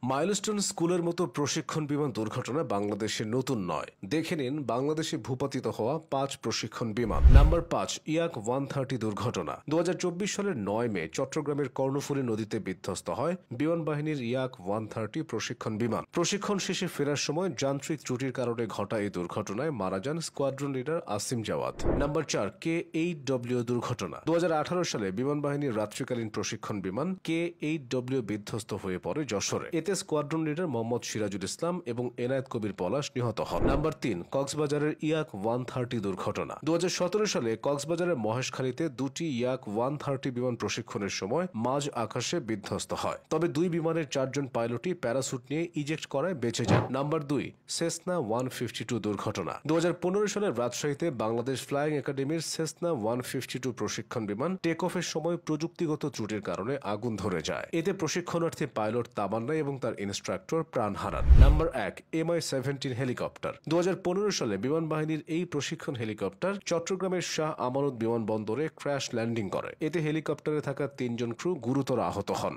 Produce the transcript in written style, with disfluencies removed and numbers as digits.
Milestone স্কুলের মতো প্রশিক্ষণ বিমান দুর্ঘটনা বাংলাদেশে নতুন নয়। দেখে নিন বাংলাদেশে ভূপাতিত হওয়া ৫ প্রশিক্ষণ বিমান। নাম্বার ৫, ইয়াক 130 দুর্ঘটনা। ২০২৪ সালের ৯ মে চট্টগ্রামের কর্ণফুলী নদীতে বিধ্বস্ত হয় বিমান বাহিনীর ইয়াক 130 প্রশিক্ষণ বিমান। প্রশিক্ষণ শেষে ফেরার সময় যান্ত্রিক ত্রুটির কারণে ঘটা এই দুর্ঘটনায় মারা যান squadron leader Asim Jawad. Number ৪, K-8W দুর্ঘটনা। ২০১৮ সালে বিমান বাহিনীর রাত্রিকালীন প্রশিক্ষণ বিমান K-8W বিধ্বস্ত হয়ে পড়ে যশোরে। এতে স্কোয়াড্রন লিডার মোহাম্মদ সিরাজুল ইসলাম এবং এনায়েত কবির পলাশ নিহত হন। নাম্বার ৩, কক্সবাজারের ইয়াক 130 দুর্ঘটনা। ২০১৭ সালে কক্সবাজারের মহেশখালীতে দুটি ইয়াক 130 বিমান প্রশিক্ষণের সময় মাঝ আকাশে বিধ্বস্ত হয়। তবে দুই বিমানের ৪ জন পাইলটই প্যারাসুট নিয়ে ইজেক্ট করায় বেঁচে যান। নাম্বার ২, সেসনা 152 দুর্ঘটনা। ২০১৫ সালে রাজশাহীতে বাংলাদেশ ফ্লাইং একাডেমির সেসনা 152 প্রশিক্ষণ বিমান টেক অফের সময় প্রযুক্তিগত ত্রুটির কারণে আগুন ধরে যায়। এতে প্রশিক্ষণার্থী পাইলট তামান্না এবং তার ইনস্ট্রাক্টর প্রাণ হারান। Number ১, MI-17 helicopter. ২০১৫ সালে বিমান বাহিনীর এই প্রশিক্ষণ হেলিকপ্টার চট্টগ্রামের শাহ আমানত বিমানবন্দরে ক্র্যাশ ল্যান্ডিং করে। এতে হেলিকপ্টারে থাকা ৩ জন ক্রু গুরুতর আহত হন।